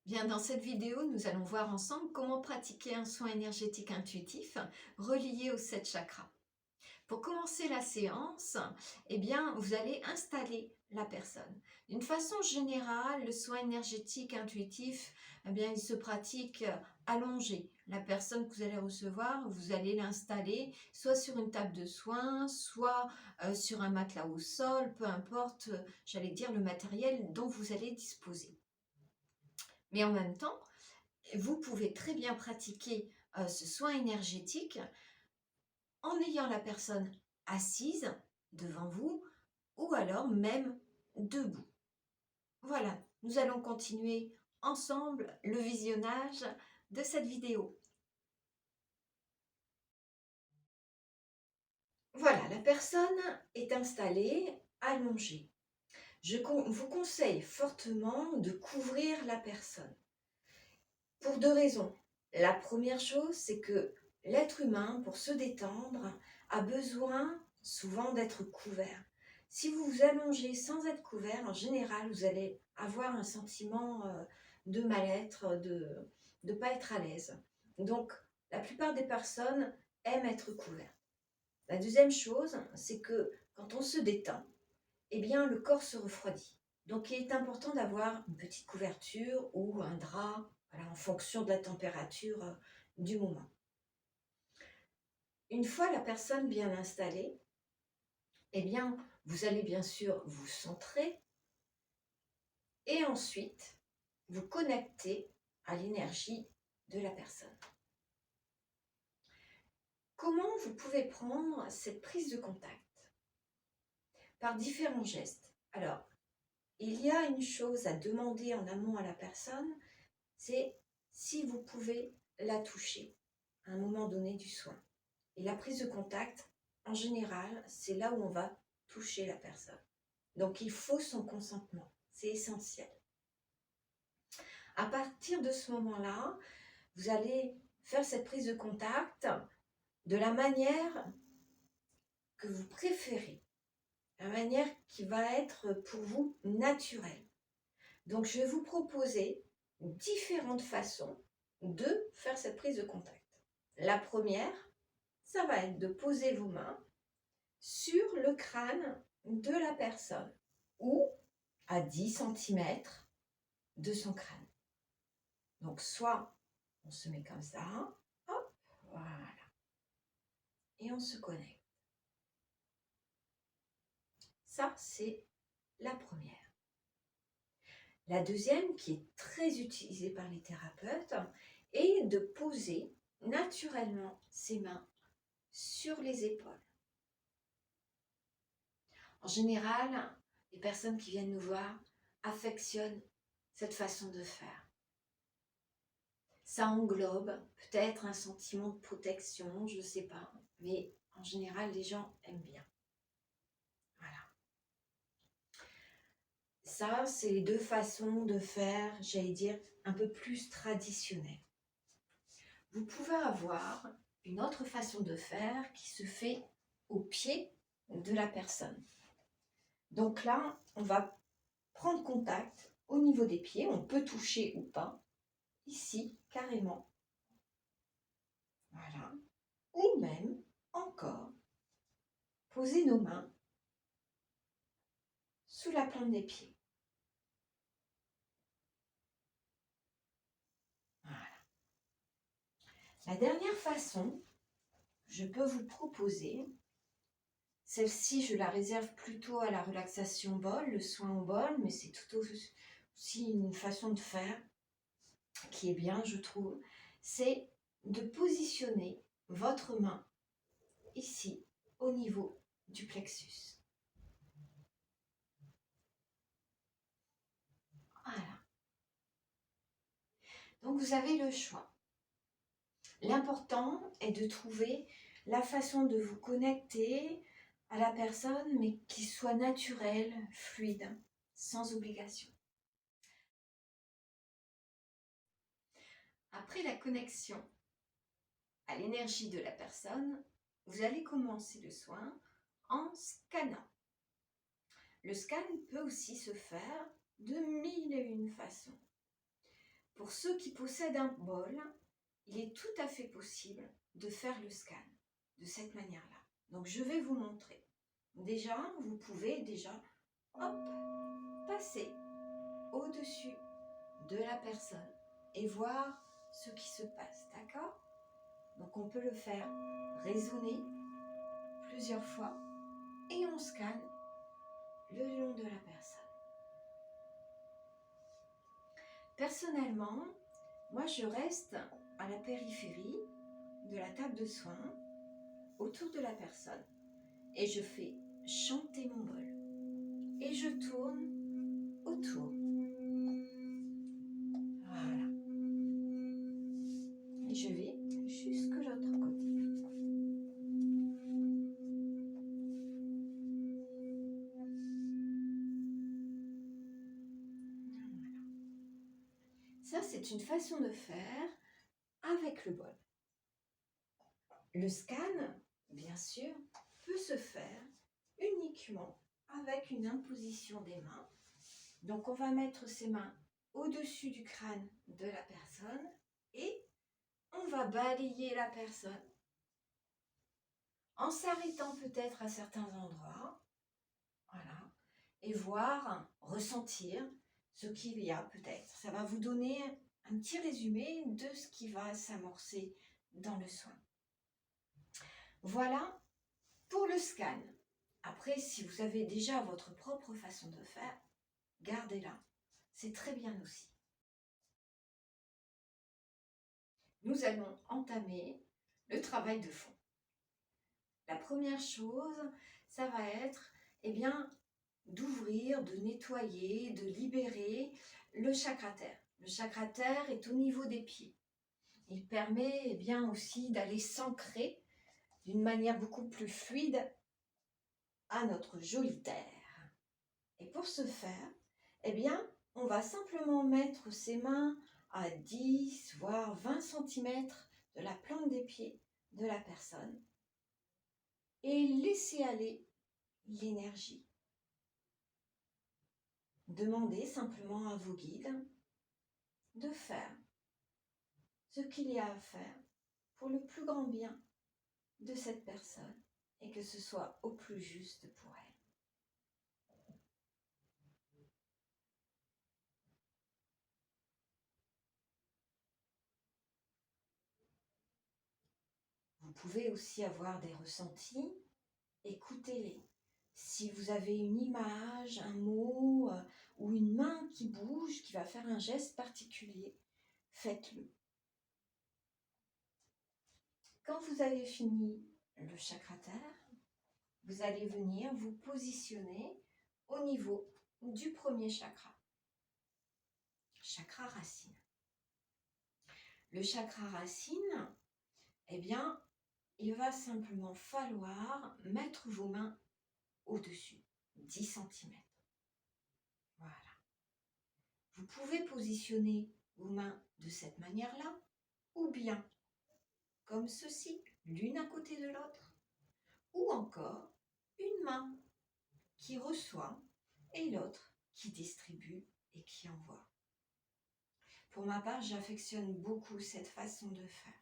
Bien, dans cette vidéo, nous allons voir ensemble comment pratiquer un soin énergétique intuitif relié aux 7 chakras. Pour commencer la séance, eh bien, vous allez installer la personne. D'une façon générale, le soin énergétique intuitif, eh bien, il se pratique allongé. La personne que vous allez recevoir, vous allez l'installer soit sur une table de soins, soit sur un matelas au sol, peu importe, j'allais dire, le matériel dont vous allez disposer. Mais en même temps, vous pouvez très bien pratiquer ce soin énergétique en ayant la personne assise devant vous ou alors même debout. Voilà, nous allons continuer ensemble le visionnage de cette vidéo. Voilà, la personne est installée, allongée. Je vous conseille fortement de couvrir la personne. Pour 2 raisons. La première chose, c'est que l'être humain, pour se détendre, a besoin souvent d'être couvert. Si vous vous allongez sans être couvert, en général, vous allez avoir un sentiment de mal-être, de ne pas être à l'aise. Donc, la plupart des personnes aiment être couvertes. La deuxième chose, c'est que quand on se détend, eh bien, le corps se refroidit. Donc, il est important d'avoir une petite couverture ou un drap, voilà, en fonction de la température du moment. Une fois la personne bien installée, eh bien, vous allez bien sûr vous centrer et ensuite vous connecter à l'énergie de la personne. Comment vous pouvez prendre cette prise de contact? Par différents gestes. Alors, il y a une chose à demander en amont à la personne, c'est si vous pouvez la toucher à un moment donné du soin. Et la prise de contact, en général, c'est là où on va toucher la personne. Donc il faut son consentement, c'est essentiel. À partir de ce moment-là, vous allez faire cette prise de contact de la manière que vous préférez, la manière qui va être pour vous naturelle. Donc je vais vous proposer différentes façons de faire cette prise de contact. La première, ça va être de poser vos mains sur le crâne de la personne ou à 10 centimètres de son crâne. Donc soit on se met comme ça, hop, voilà, et on se connecte. Ça, c'est la première. La deuxième, qui est très utilisée par les thérapeutes, est de poser naturellement ses mains sur les épaules. En général, les personnes qui viennent nous voir affectionnent cette façon de faire. Ça englobe peut-être un sentiment de protection, je ne sais pas, mais en général, les gens aiment bien. Voilà. Ça, c'est les deux façons de faire, j'allais dire, un peu plus traditionnelles. Vous pouvez avoir une autre façon de faire qui se fait au pied de la personne. Donc là, on va prendre contact au niveau des pieds, on peut toucher ou pas, ici, carrément. Voilà. Ou même, encore, poser nos mains sous la plante des pieds. Voilà. La dernière façon, je peux vous proposer, celle-ci, je la réserve plutôt à la relaxation bol, le soin au bol, mais c'est tout aussi une façon de faire qui est bien, je trouve, c'est de positionner votre main ici, au niveau du plexus. Voilà. Donc, vous avez le choix. L'important est de trouver la façon de vous connecter à la personne, mais qui soit naturelle, fluide, sans obligation. Après la connexion à l'énergie de la personne, vous allez commencer le soin en scannant. Le scan peut aussi se faire de 1000 et une façons. pour ceux qui possèdent un bol, il est tout à fait possible de faire le scan de cette manière-là. Donc je vais vous montrer. Déjà, vous pouvez hop, passer au-dessus de la personne et voir ce qui se passe, d'accord? Donc on peut le faire résonner plusieurs fois et on scanne le long de la personne. Personnellement, moi je reste à la périphérie de la table de soins autour de la personne et je fais chanter mon bol et je tourne autour. Voilà. Et je vais jusque l'autre côté. Voilà. Ça, c'est une façon de faire avec le bol. Le scan, bien sûr, peut se faire uniquement avec une imposition des mains. Donc, on va mettre ses mains au-dessus du crâne de la personne et on va balayer la personne en s'arrêtant peut-être à certains endroits, voilà, et voir, ressentir ce qu'il y a peut-être. Ça va vous donner un petit résumé de ce qui va s'amorcer dans le soin. Voilà pour le scan. Après, si vous avez déjà votre propre façon de faire, gardez-la. C'est très bien aussi. Nous allons entamer le travail de fond. La première chose, ça va être, d'ouvrir, de nettoyer, de libérer le chakra-terre. Le chakra-terre est au niveau des pieds. Il permet aussi d'aller s'ancrer d'une manière beaucoup plus fluide à notre jolie terre. Et pour ce faire, on va simplement mettre ses mains à 10 voire 20 cm de la plante des pieds de la personne et laisser aller l'énergie. Demandez simplement à vos guides de faire ce qu'il y a à faire pour le plus grand bien de cette personne et que ce soit au plus juste pour elle. Vous pouvez aussi avoir des ressentis, écoutez-les. Si vous avez une image, un mot ou une main qui bouge, qui va faire un geste particulier, faites-le. Quand vous avez fini le chakra-terre, vous allez venir vous positionner au niveau du premier chakra, chakra racine. Le chakra racine, il va simplement falloir mettre vos mains au-dessus, 10 cm. Voilà. Vous pouvez positionner vos mains de cette manière-là, ou bien comme ceci, l'une à côté de l'autre, ou encore une main qui reçoit et l'autre qui distribue et qui envoie. Pour ma part, j'affectionne beaucoup cette façon de faire.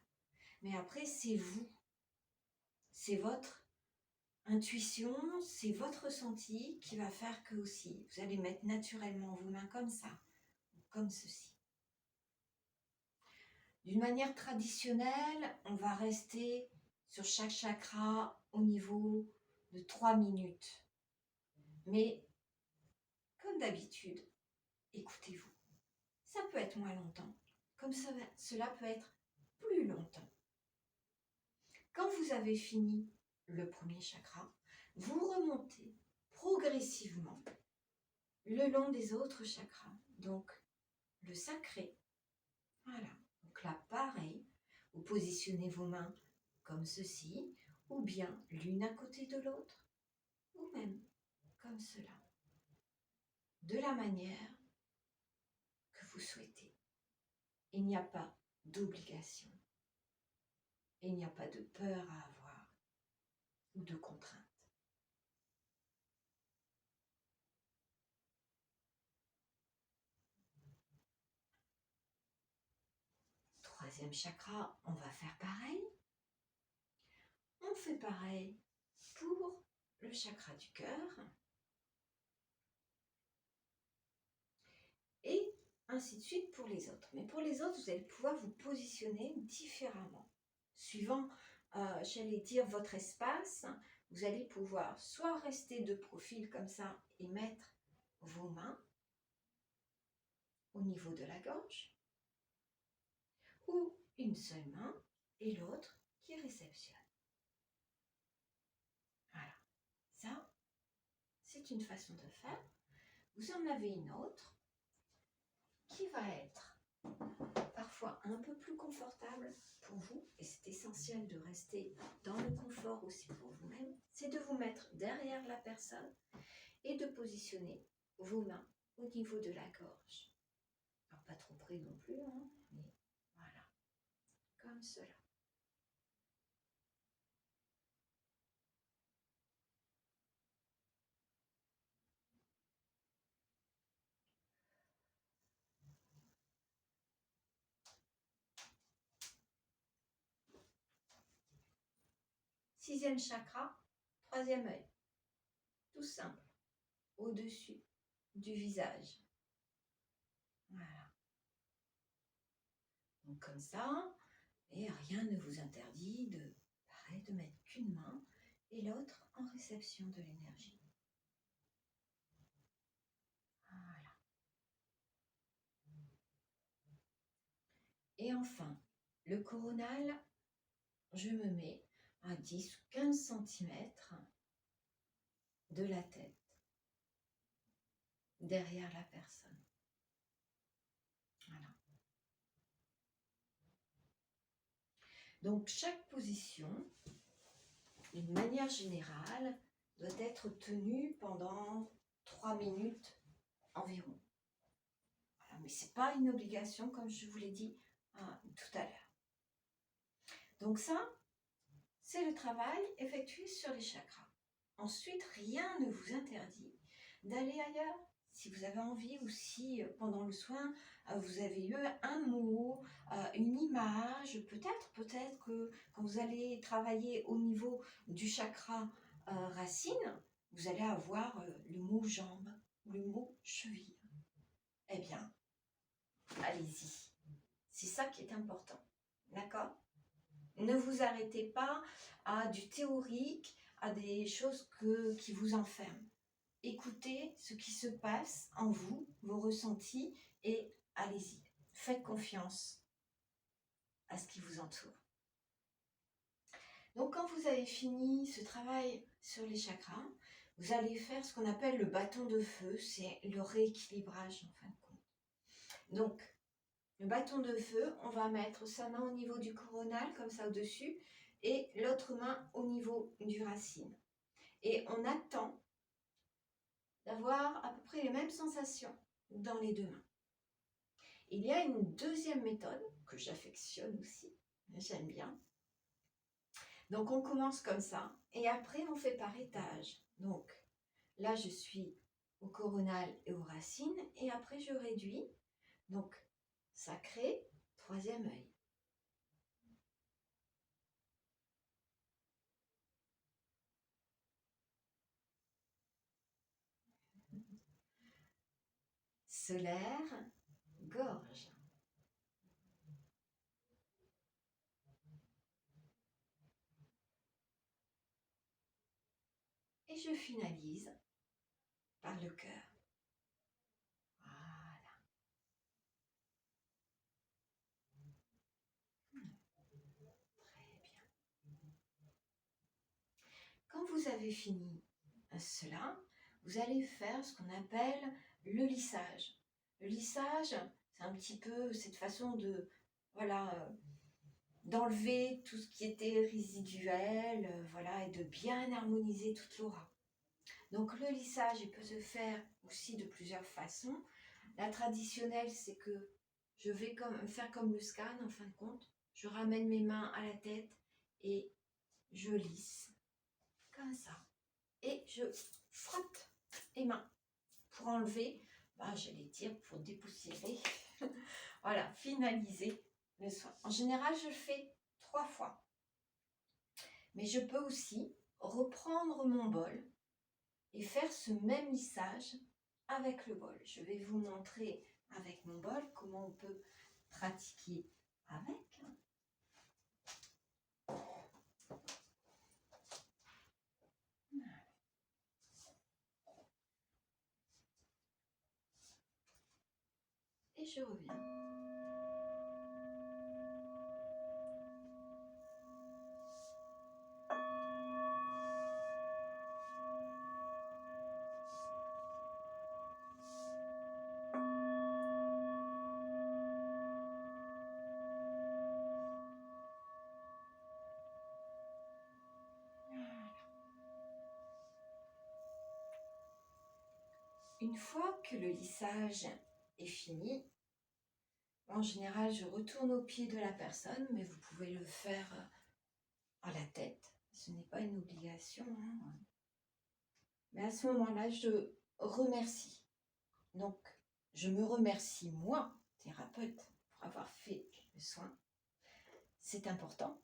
Mais après, c'est vous. C'est votre intuition, c'est votre ressenti qui va faire que aussi, vous allez mettre naturellement vos mains comme ça, ou comme ceci. D'une manière traditionnelle, on va rester sur chaque chakra au niveau de 3 minutes. Mais, comme d'habitude, écoutez-vous. Ça peut être moins longtemps, comme cela peut être plus longtemps. Quand vous avez fini le premier chakra, vous remontez progressivement le long des autres chakras. Donc, le sacré, voilà. Donc là, pareil, vous positionnez vos mains comme ceci, ou bien l'une à côté de l'autre, ou même comme cela, de la manière que vous souhaitez. Il n'y a pas d'obligation. Il n'y a pas de peur à avoir ou de contrainte. troisième chakra, on va faire pareil. On fait pareil pour le chakra du cœur. Et ainsi de suite pour les autres. Mais pour les autres, vous allez pouvoir vous positionner différemment. Suivant, j'allais dire, votre espace, vous allez pouvoir soit rester de profil comme ça et mettre vos mains au niveau de la gorge, ou une seule main et l'autre qui réceptionne. Voilà, ça, c'est une façon de faire. Vous en avez une autre qui va être parfois un peu plus confortable pour vous, et c'est essentiel de rester dans le confort aussi pour vous-même, c'est de vous mettre derrière la personne et de positionner vos mains au niveau de la gorge. Alors pas trop près non plus, hein, mais voilà, comme cela. Sixième chakra, troisième œil, tout simple, au-dessus du visage. Voilà. Donc comme ça, et rien ne vous interdit de, pareil, de mettre qu'une main et l'autre en réception de l'énergie. Voilà. Et enfin, le coronal, je me mets à 10 ou 15 cm de la tête, derrière la personne. Voilà. Donc chaque position, d'une manière générale, doit être tenue pendant 3 minutes environ. Voilà, mais ce n'est pas une obligation, comme je vous l'ai dit tout à l'heure. Donc ça, c'est le travail effectué sur les chakras. Ensuite, rien ne vous interdit d'aller ailleurs. Si vous avez envie ou si pendant le soin, vous avez eu un mot, une image, peut-être que quand vous allez travailler au niveau du chakra racine, vous allez avoir le mot jambe ou le mot cheville. Eh bien, allez-y. C'est ça qui est important. D'accord ? Ne vous arrêtez pas à du théorique, à des choses qui vous enferment. Écoutez ce qui se passe en vous, vos ressentis, et allez-y. Faites confiance à ce qui vous entoure. Donc quand vous avez fini ce travail sur les chakras, vous allez faire ce qu'on appelle le bâton de feu, c'est le rééquilibrage en fin de compte. Donc, le bâton de feu, on va mettre sa main au niveau du coronal, comme ça au-dessus, et l'autre main au niveau du racine. Et on attend d'avoir à peu près les mêmes sensations dans les deux mains. Il y a une deuxième méthode que j'affectionne aussi, j'aime bien. Donc on commence comme ça, et après on fait par étage. Donc là je suis au coronal et aux racines, et après je réduis. Donc ça crée troisième œil. Solaire, gorge. Et je finalise par le cœur. Voilà. Très bien. Quand vous avez fini cela, vous allez faire ce qu'on appelle le lissage. Le lissage, c'est un petit peu cette façon de, voilà, d'enlever tout ce qui était résiduel, voilà, et de bien harmoniser toute l'aura. Donc le lissage, il peut se faire aussi de plusieurs façons. La traditionnelle, c'est que je vais faire comme le scan, en fin de compte. Je ramène mes mains à la tête et je lisse, comme ça. Et je frotte les mains pour enlever, j'allais dire pour dépoussiérer, voilà, finaliser le soin. En général, je le fais 3 fois. Mais je peux aussi reprendre mon bol et faire ce même lissage avec le bol. Je vais vous montrer avec mon bol comment on peut pratiquer avec. Et je reviens. Une fois que le lissage est fini, en général, je retourne au pied de la personne, mais vous pouvez le faire à la tête. Ce n'est pas une obligation. Hein. Mais à ce moment-là, je remercie. Donc, je me remercie, moi, thérapeute, pour avoir fait le soin. C'est important.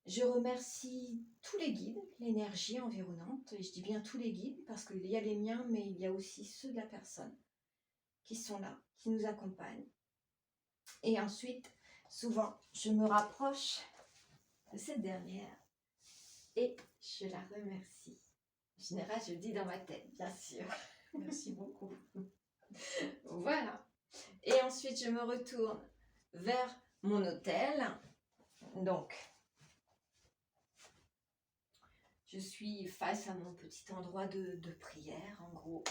Je remercie tous les guides, l'énergie environnante. Et je dis bien tous les guides, parce qu'il y a les miens, mais il y a aussi ceux de la personne qui sont là, qui nous accompagnent. Et ensuite, souvent, je me rapproche de cette dernière et je la remercie. En général, je le dis dans ma tête, bien sûr. Merci beaucoup. Voilà. Et ensuite, je me retourne vers mon hôtel. Donc, je suis face à mon petit endroit de prière, en gros.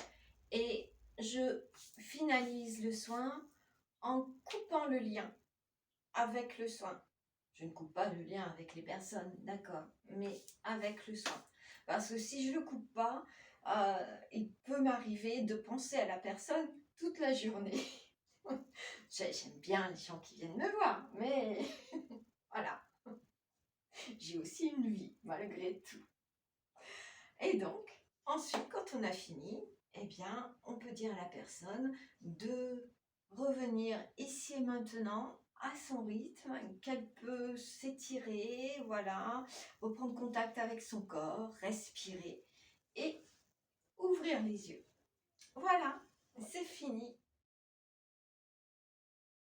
Et je finalise le soin en coupant le lien avec le soin. Je ne coupe pas le lien avec les personnes, d'accord, mais avec le soin. Parce que si je ne le coupe pas, il peut m'arriver de penser à la personne toute la journée. J'aime bien les gens qui viennent me voir, mais voilà. J'ai aussi une vie, malgré tout. Et donc, ensuite, quand on a fini, eh bien, on peut dire à la personne de revenir ici et maintenant à son rythme, qu'elle peut s'étirer, voilà, reprendre contact avec son corps, respirer et ouvrir les yeux. Voilà, c'est fini.